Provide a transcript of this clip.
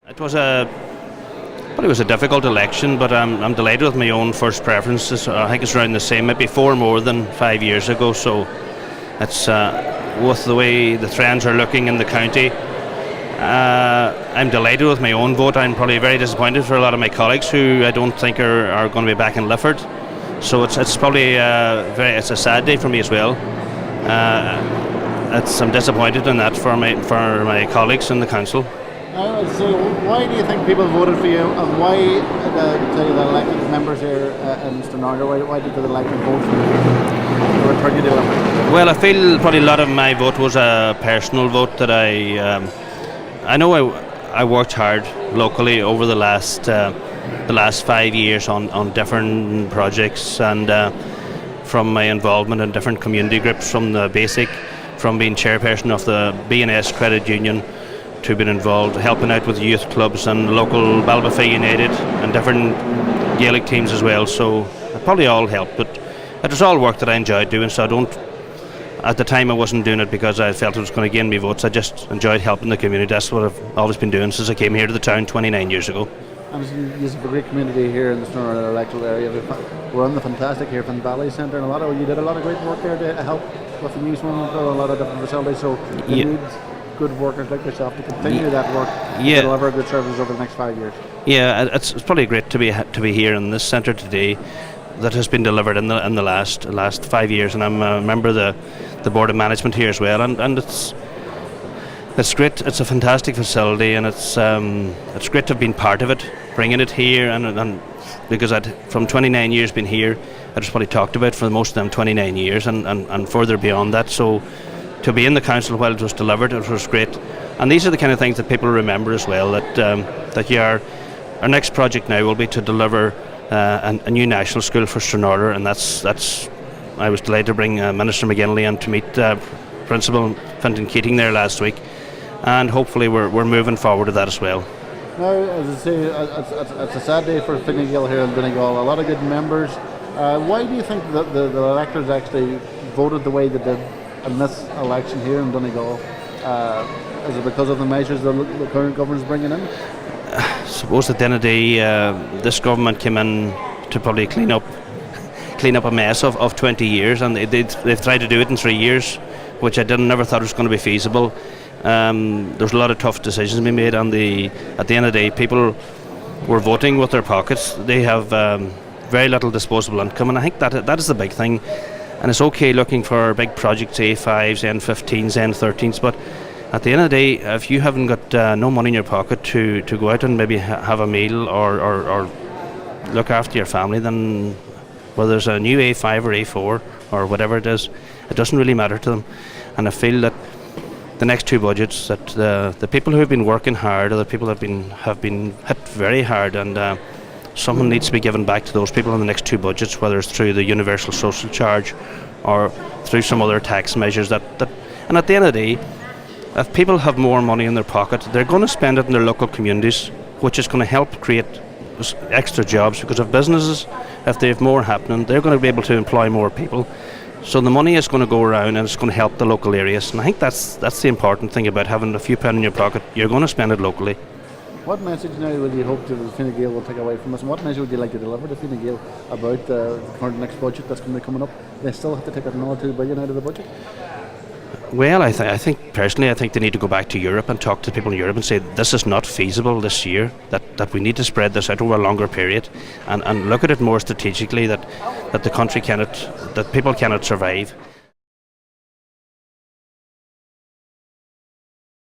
It was a difficult election, but I'm delighted with my own first preferences. I think it's around the same, maybe 4 more than 5 years ago. So it's with the way the trends are looking in the county. I'm delighted with my own vote. I'm probably very disappointed for a lot of my colleagues who I don't think are going to be back in Lifford. So it's probably it's a sad day for me as well. I'm disappointed in that for my colleagues in the council. So why do you think people voted for you, and why the elected members here in Stranorlar, why did they like to vote for you to return you to Lifford? Well, I feel probably a lot of my vote was a personal vote that I know I worked hard locally over the last 5 years on different projects, and from my involvement in different community groups, from being chairperson of the B&S Credit Union, to being involved helping out with youth clubs and local Balbafay United and different Gaelic teams as well. So it probably all helped, but it was all work that I enjoyed doing. So at the time I wasn't doing it because I felt it was going to gain me votes. I just enjoyed helping the community. That's what I've always been doing since I came here to the town 29 years ago. And you have a great community here in the Stranorlar electoral area. We're on the fantastic here from the Valley Centre, and you did a lot of great work there to help with the newsroom for a lot of different facilities. So you need good workers like yourself to continue that work to deliver good services over the next 5 years. Yeah, it's probably great to be here in this centre today that has been delivered in the last 5 years, and I'm a member of the board of management here as well, and it's great. It's a fantastic facility, and it's great to have been part of it, bringing it here, and because I'd from 29 years been here, I just probably talked about for most of them 29 years and further beyond that. So to be in the council while it was delivered, it was great. And these are the kind of things that people remember as well. Our next project now will be to deliver a new national school for Stranorlar, and that's. I was delighted to bring Minister McGinley in to meet Principal Fintan Keating there last week, and hopefully we're moving forward to that as well. Now, as I say, it's a sad day for Fine Gael here in Donegal. A lot of good members. Why do you think that the electors actually voted the way they did in this election here in Donegal? Is it because of the measures the current government is bringing in? I suppose at the end of the day, this government came in to probably clean up a mess of 20 years, and they've tried to do it in 3 years, which I never thought was going to be feasible. There's a lot of tough decisions being made, and at the end of the day, people were voting with their pockets. They have very little disposable income, and I think that is the big thing. And it's okay looking for big projects, A5s, N15s, N13s, but at the end of the day, if you haven't got no money in your pocket to go out and maybe have a meal or look after your family, then whether there's a new A5 or A4 or whatever it is, it doesn't really matter to them. And I feel that the next 2 budgets, that the people who have been working hard, or the people have been hit very hard, and something needs to be given back to those people in the next 2 budgets, whether it's through the universal social charge or through some other tax measures. And at the end of the day, if people have more money in their pocket, they're going to spend it in their local communities, which is going to help create extra jobs, because of businesses, if they have more happening, they're going to be able to employ more people. So the money is going to go around, and it's going to help the local areas. And I think that's the important thing about having a few pounds in your pocket. You're going to spend it locally. What message now would you hope that Fine Gael will take away from this, and what message would you like to deliver to Fine Gael about the current next budget that's going to be coming up? They still have to take another 2 billion out of the budget? Well, I think personally, I think they need to go back to Europe and talk to people in Europe and say this is not feasible this year, that we need to spread this out over a longer period, and look at it more strategically, that the country that people cannot survive